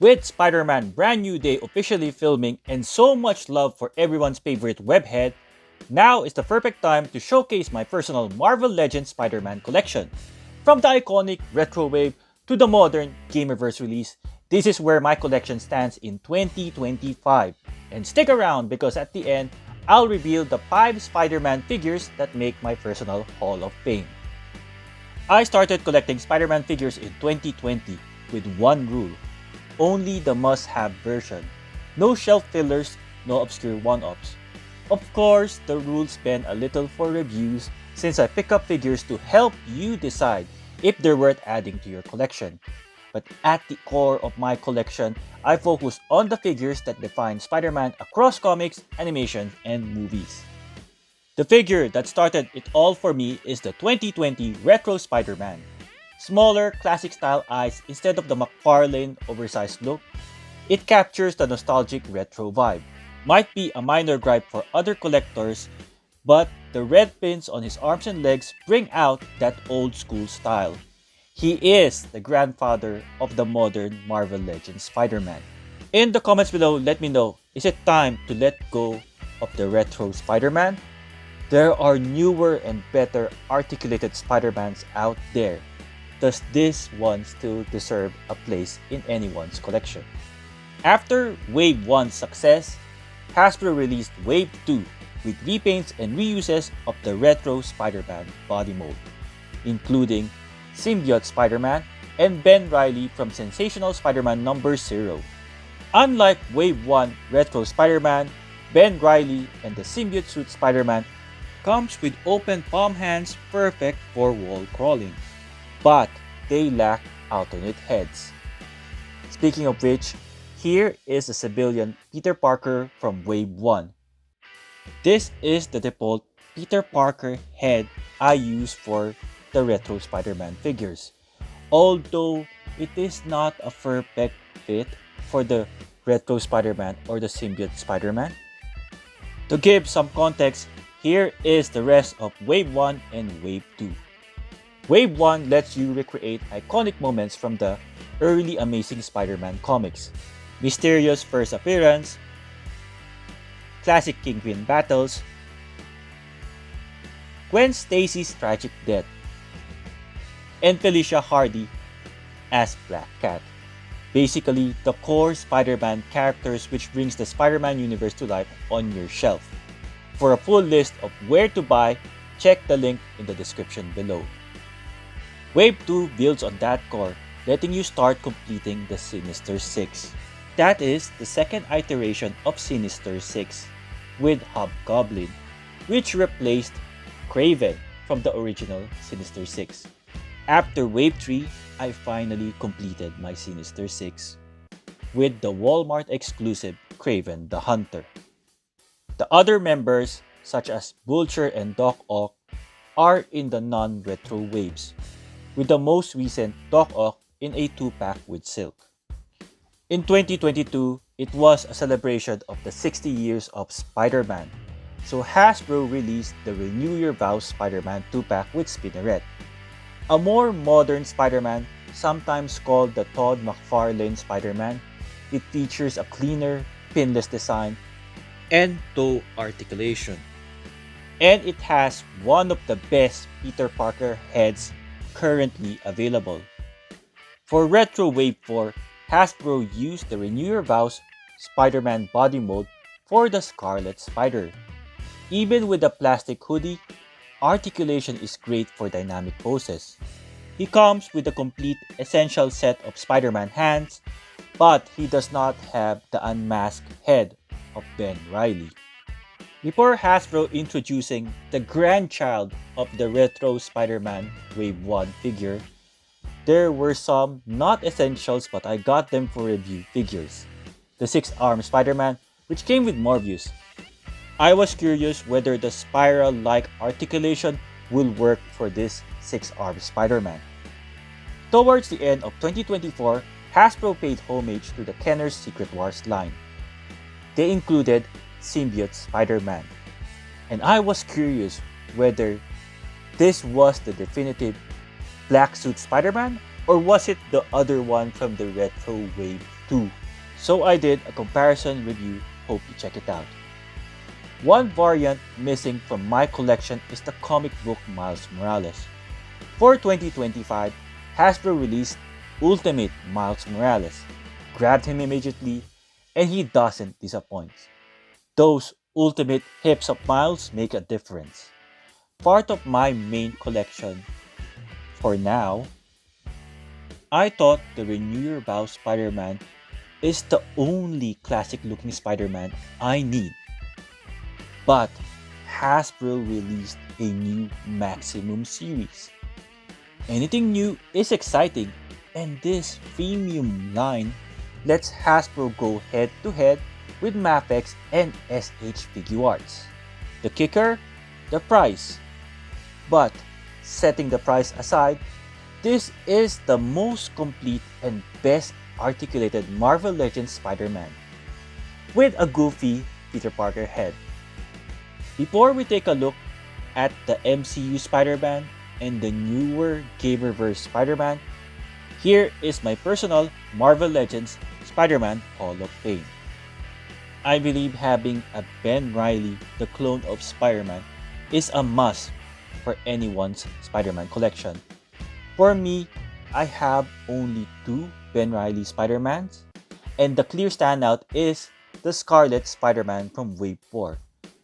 With Spider-Man Brand New Day officially filming and so much love for everyone's favorite webhead, now is the perfect time to showcase my personal Marvel Legends Spider-Man collection. From the iconic retro wave to the modern Gamerverse release, this is where my collection stands in 2025. And stick around because at the end, I'll reveal the 5 Spider-Man figures that make my personal Hall of Fame. I started collecting Spider-Man figures in 2020 with one rule: only the must-have version. No shelf fillers, no obscure one-ups. Of course, the rules bend a little for reviews since I pick up figures to help you decide if they're worth adding to your collection. But at the core of my collection, I focus on the figures that define Spider-Man across comics, animation, and movies. The figure that started it all for me is the 2020 Retro Spider-Man. Smaller, classic-style eyes instead of the McFarlane oversized look, it captures the nostalgic retro vibe. Might be a minor gripe for other collectors, but the red pins on his arms and legs bring out that old-school style. He is the grandfather of the modern Marvel Legends Spider-Man. In the comments below, let me know, is it time to let go of the retro Spider-Man? There are newer and better articulated Spider-Mans out there. Does this one still deserve a place in anyone's collection? After Wave 1's success, Hasbro released Wave 2 with repaints and reuses of the retro Spider-Man body mold, including Symbiote Spider-Man and Ben Reilly from Sensational Spider-Man No. 0. Unlike Wave 1 Retro Spider-Man, Ben Reilly and the Symbiote suit Spider-Man comes with open palm hands perfect for wall crawling, but they lack alternate heads. Speaking of which, here is a civilian Peter Parker from Wave 1. This is the default Peter Parker head I use for the retro Spider-Man figures, although it is not a perfect fit for the retro Spider-Man or the Symbiote Spider-Man. To give some context, here is the rest of Wave 1 and Wave 2. Wave 1 lets you recreate iconic moments from the early Amazing Spider-Man comics. Mysterio's first appearance, classic Kingpin battles, Gwen Stacy's tragic death, and Felicia Hardy as Black Cat. Basically, the core Spider-Man characters which brings the Spider-Man universe to life on your shelf. For a full list of where to buy, check the link in the description below. Wave 2 builds on that core, letting you start completing the Sinister Six. That is the second iteration of Sinister Six, with Hobgoblin, which replaced Kraven from the original Sinister Six. After Wave 3, I finally completed my Sinister Six, with the Walmart exclusive Kraven the Hunter. The other members, such as Vulture and Doc Ock, are in the non-retro waves, with the most recent Doc Ock in a 2-pack with Silk. In 2022, it was a celebration of the 60 years of Spider-Man, so Hasbro released the Renew Your Vows Spider-Man 2-pack with Spinneret. A more modern Spider-Man, sometimes called the Todd McFarlane Spider-Man, it features a cleaner, pinless design and toe articulation. And it has one of the best Peter Parker heads currently available. For Retro Wave 4, Hasbro used the Renew Your Vows Spider-Man body mold for the Scarlet Spider. Even with the plastic hoodie, articulation is great for dynamic poses. He comes with a complete essential set of Spider-Man hands, but he does not have the unmasked head of Ben Reilly. Before Hasbro introducing the grandchild of the retro Spider-Man Wave 1 figure, there were some not essentials but I got them for review figures. The 6-arm Spider-Man, which came with more views. I was curious whether the spiral-like articulation will work for this 6-arm Spider-Man. Towards the end of 2024, Hasbro paid homage to the Kenner's Secret Wars line. They included Symbiote Spider-Man, and I was curious whether this was the definitive black suit Spider-Man or was it the other one from the retro wave too, so I did a comparison review, hope you check it out. One variant missing from my collection is the comic book Miles Morales. For 2025, Hasbro released Ultimate Miles Morales, grabbed him immediately, and he doesn't disappoint. Those ultimate hips of Miles make a difference. Part of my main collection for now, I thought the Renew Your Vows Spider-Man is the only classic looking Spider-Man I need. But Hasbro released a new Maximum series. Anything new is exciting, and this premium line lets Hasbro go head to head with Mafex and SH Figuarts. The kicker? The price. But setting the price aside, this is the most complete and best articulated Marvel Legends Spider-Man, with a goofy Peter Parker head. Before we take a look at the MCU Spider-Man and the newer Gamerverse Spider-Man, here is my personal Marvel Legends Spider-Man Hall of Fame. I believe having a Ben Reilly, the clone of Spider-Man, is a must for anyone's Spider-Man collection. For me, I have only 2 Ben Reilly Spider-Mans, and the clear standout is the Scarlet Spider-Man from Wave 4.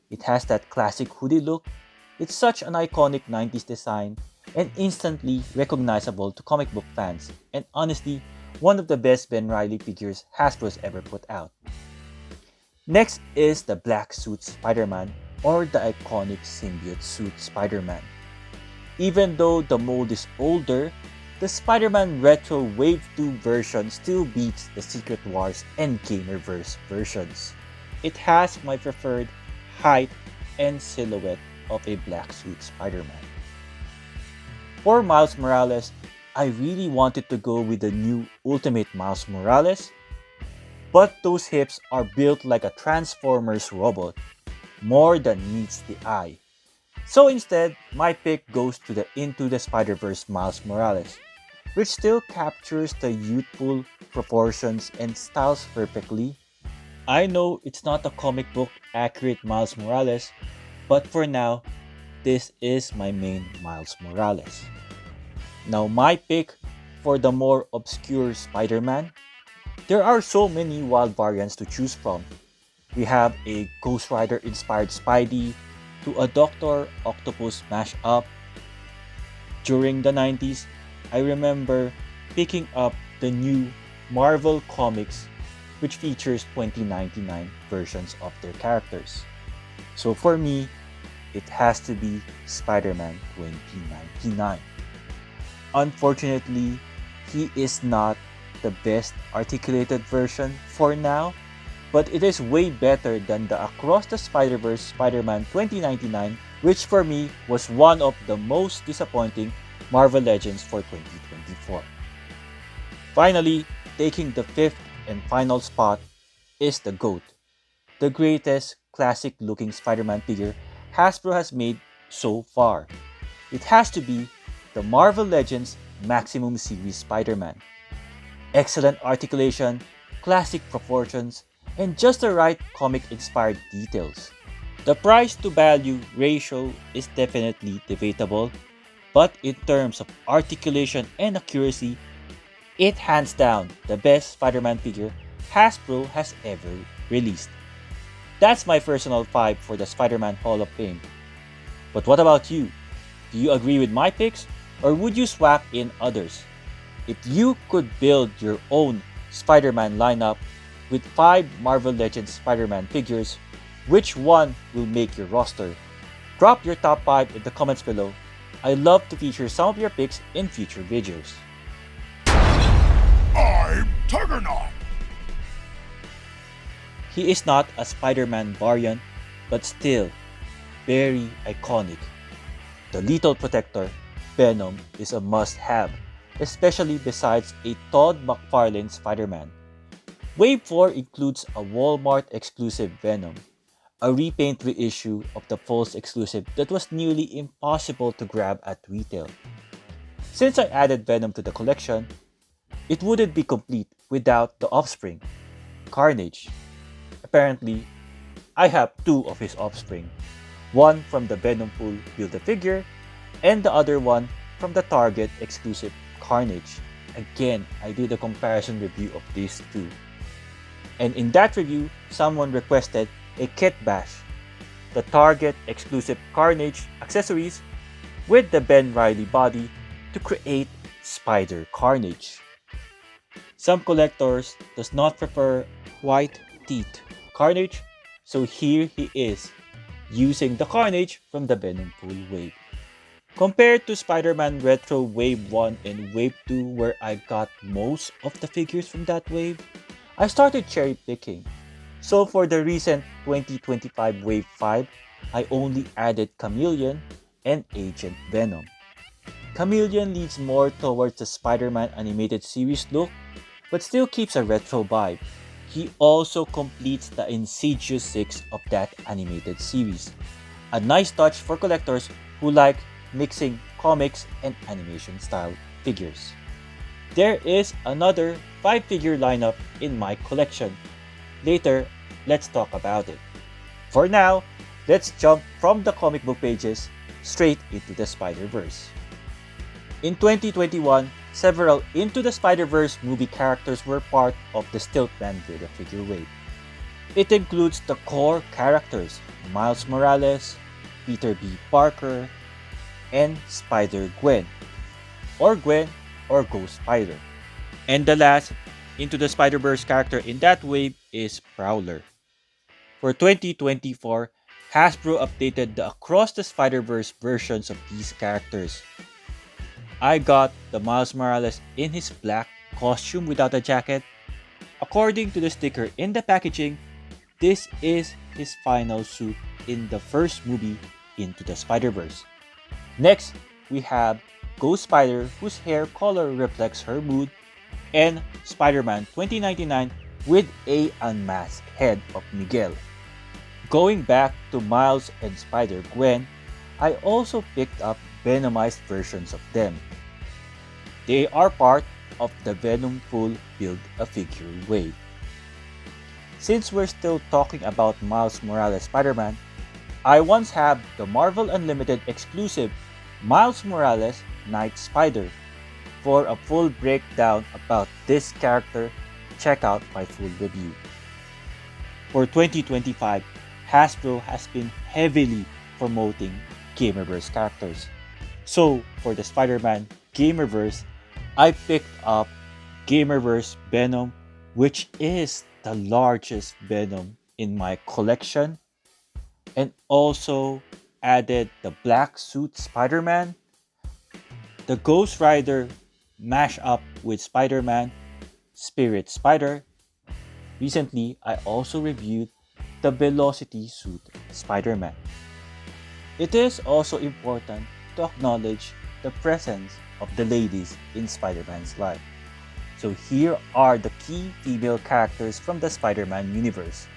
It has that classic hoodie look, it's such an iconic 90s design, and instantly recognizable to comic book fans, and honestly, one of the best Ben Reilly figures Hasbro's ever put out. Next is the Black Suit Spider-Man, or the iconic Symbiote Suit Spider-Man. Even though the mold is older, the Spider-Man Retro Wave 2 version still beats the Secret Wars and Gamerverse versions. It has my preferred height and silhouette of a Black Suit Spider-Man. For Miles Morales, I really wanted to go with the new Ultimate Miles Morales, but those hips are built like a Transformers robot, more than meets the eye. So instead, my pick goes to the Into the Spider-Verse Miles Morales, which still captures the youthful proportions and styles perfectly. I know it's not a comic book accurate Miles Morales, but for now, this is my main Miles Morales. Now my pick for the more obscure Spider-Man. There are so many wild variants to choose from. We have a Ghost Rider inspired Spidey to a Dr. Octopus mashup. During the 90s, I remember picking up the new Marvel Comics, which features 2099 versions of their characters. So for me, it has to be Spider-Man 2099. Unfortunately, he is not the best articulated version for now, but it is way better than the Across the Spider-Verse Spider-Man 2099, which for me was one of the most disappointing Marvel Legends for 2024. Finally, taking the 5th and final spot is the GOAT, the greatest classic-looking Spider-Man figure Hasbro has made so far. It has to be the Marvel Legends Maximum Series Spider-Man. Excellent articulation, classic proportions, and just the right comic-inspired details. The price-to-value ratio is definitely debatable, but in terms of articulation and accuracy, it hands down the best Spider-Man figure Hasbro has ever released. That's my personal 5 for the Spider-Man Hall of Fame. But what about you? Do you agree with my picks, or would you swap in others? If you could build your own Spider-Man lineup with 5 Marvel Legends Spider-Man figures, which one will make your roster? Drop your top 5 in the comments below. I'd love to feature some of your picks in future videos. I'm Juggernaut! He is not a Spider-Man variant, but still very iconic. The Lethal Protector, Venom, is a must-have, especially besides a Todd McFarlane Spider-Man. Wave 4 includes a Walmart exclusive Venom, a repaint reissue of the Pulse exclusive that was nearly impossible to grab at retail. Since I added Venom to the collection, It wouldn't be complete without the offspring, Carnage. Apparently, I have two of his offspring, one from the Venom Pool Build-A-Figure and the other one from the Target exclusive Carnage. Again, I did a comparison review of these two. And in that review, someone requested a kit bash, the Target exclusive Carnage accessories with the Ben Reilly body to create Spider Carnage. Some collectors does not prefer white teeth Carnage, so here he is, using the Carnage from the Venom Pool wave. Compared to Spider-Man Retro Wave 1 and Wave 2 where I got most of the figures from that wave, I started cherry picking. So for the recent 2025 Wave 5, I only added Chameleon and Agent Venom. Chameleon leans more towards the Spider-Man animated series look, but still keeps a retro vibe. He also completes the Insidious 6 of that animated series. A nice touch for collectors who like mixing comics and animation style figures. There is another 5-figure lineup in my collection. Later, let's talk about it. For now, let's jump from the comic book pages straight into the Spider-Verse. In 2021, several Into the Spider-Verse movie characters were part of the Stiltman Build-A-Figure wave. It includes the core characters Miles Morales, Peter B. Parker, and Spider-Gwen, or Ghost Spider. And the last Into the Spider-Verse character in that wave is Prowler. For 2024, Hasbro updated the Across the Spider-Verse versions of these characters. I got the Miles Morales in his black costume without a jacket. According to the sticker in the packaging, this is his final suit in the first movie Into the Spider-Verse. Next, we have Ghost Spider, whose hair color reflects her mood, and Spider-Man 2099 with a unmasked head of Miguel. Going back to Miles and Spider-Gwen, I also picked up Venomized versions of them. They are part of the Venom Pool Build-A-Figure wave. Since we're still talking about Miles Morales Spider-Man, I once have the Marvel Unlimited exclusive Miles Morales Night Spider. For a full breakdown about this character, check out my full review. For 2025, Hasbro has been heavily promoting Gamerverse characters. So, for the Spider-Man Gamerverse, I picked up Gamerverse Venom, which is the largest Venom in my collection, and also added the Black Suit Spider-Man, the Ghost Rider mashup with Spider-Man, Spirit Spider. Recently, I also reviewed the Velocity Suit Spider-Man. It is also important to acknowledge the presence of the ladies in Spider-Man's life. So here are the key female characters from the Spider-Man universe.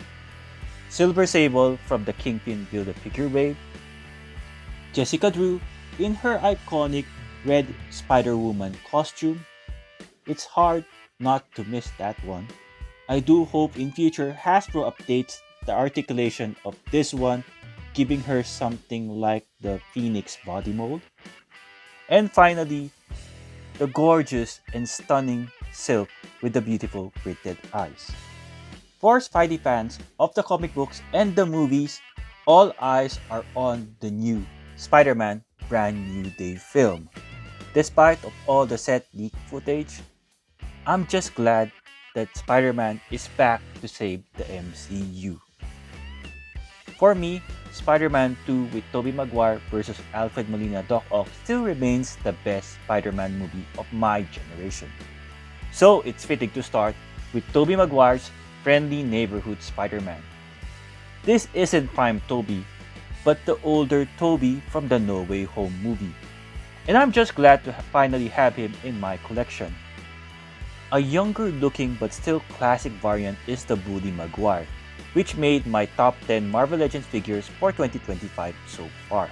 Silver Sable from the Kingpin Build-A-Figure wave, Jessica Drew in her iconic red Spider-Woman costume. It's hard not to miss that one. I do hope in future Hasbro updates the articulation of this one, giving her something like the Phoenix body mold. And finally, the gorgeous and stunning Silk with the beautiful printed eyes. For Spidey fans of the comic books and the movies, all eyes are on the new Spider-Man Brand New Day film. Despite of all the set leak footage, I'm just glad that Spider-Man is back to save the MCU. For me, Spider-Man 2 with Tobey Maguire versus Alfred Molina Doc Ock still remains the best Spider-Man movie of my generation. So it's fitting to start with Tobey Maguire's friendly neighborhood Spider-Man. This isn't prime Tobey, but the older Tobey from the No Way Home movie. And I'm just glad to finally have him in my collection. A younger looking but still classic variant is the Bully Maguire, which made my top 10 Marvel Legends figures for 2025 so far.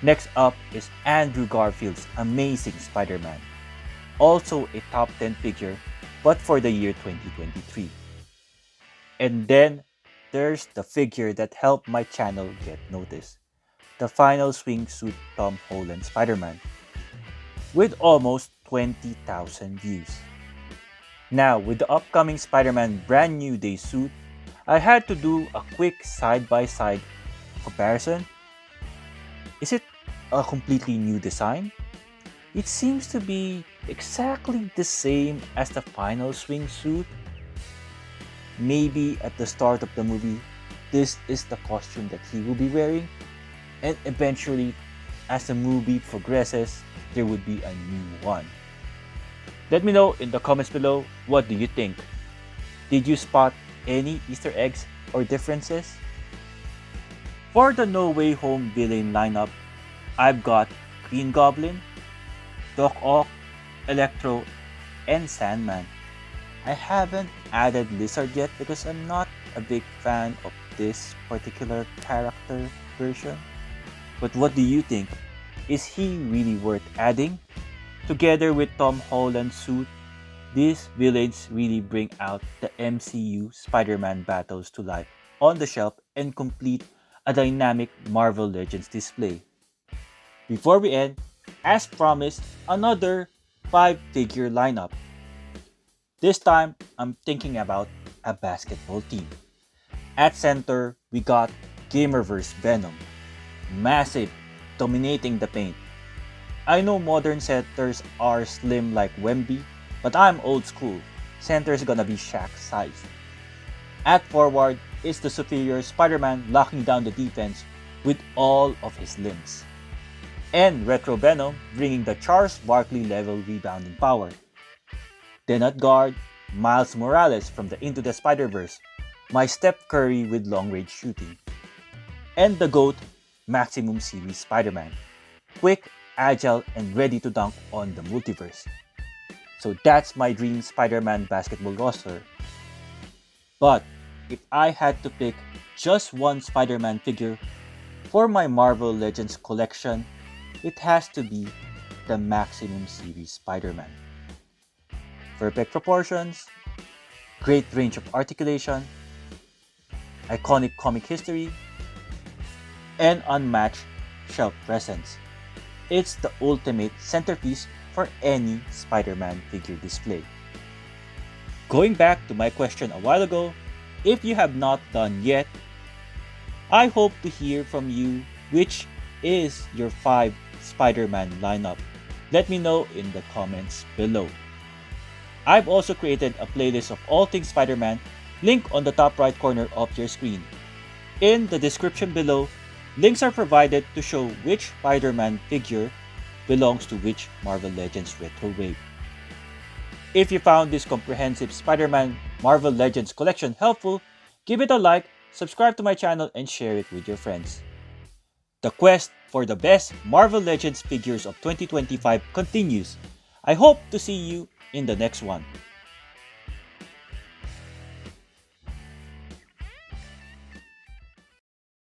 Next up is Andrew Garfield's Amazing Spider-Man. also a top 10 figure, but for the year 2023. And then there's the figure that helped my channel get noticed, the final swingsuit Tom Holland Spider-Man, with almost 20,000 views. Now, with the upcoming Spider-Man Brand New Day suit, I had to do a quick side-by-side comparison. Is it a completely new design? It seems to be exactly the same as the final swingsuit. Maybe at the start of the movie, this is the costume that he will be wearing, and eventually, as the movie progresses, there would be a new one. Let me know in the comments below, what do you think? Did you spot any Easter eggs or differences? For the No Way Home villain lineup, I've got Green Goblin, Doc Ock, Electro, and Sandman. I haven't added Lizard yet because I'm not a big fan of this particular character version. But what do you think? Is he really worth adding? Together with Tom Holland's suit, these villains really bring out the MCU Spider-Man battles to life on the shelf and complete a dynamic Marvel Legends display. Before we end, as promised, another 5-figure lineup. This time, I'm thinking about a basketball team. At center, we got Gamerverse Venom, massive, dominating the paint. I know modern centers are slim like Wemby, but I'm old school. Center's gonna be Shaq size. At forward is the superior Spider-Man locking down the defense with all of his limbs. And Retro Venom bringing the Charles Barkley level rebounding power. Then at guard, Miles Morales from the Into the Spider-Verse, my Steph Curry with long-range shooting. And the GOAT, Maximum Series Spider-Man, quick, agile, and ready to dunk on the multiverse. So that's my dream Spider-Man basketball roster. But if I had to pick just one Spider-Man figure for my Marvel Legends collection, it has to be the Maximum Series Spider-Man. Perfect proportions, great range of articulation, iconic comic history, and unmatched shelf presence. It's the ultimate centerpiece for any Spider-Man figure display. Going back to my question a while ago, if you have not done yet, I hope to hear from you which is your 5 Spider-Man lineup. Let me know in the comments below. I've also created a playlist of all things Spider-Man, link on the top right corner of your screen. In the description below, links are provided to show which Spider-Man figure belongs to which Marvel Legends retro wave. If you found this comprehensive Spider-Man Marvel Legends collection helpful, give it a like, subscribe to my channel, and share it with your friends. The quest for the best Marvel Legends figures of 2025 continues. I hope to see you in the next one.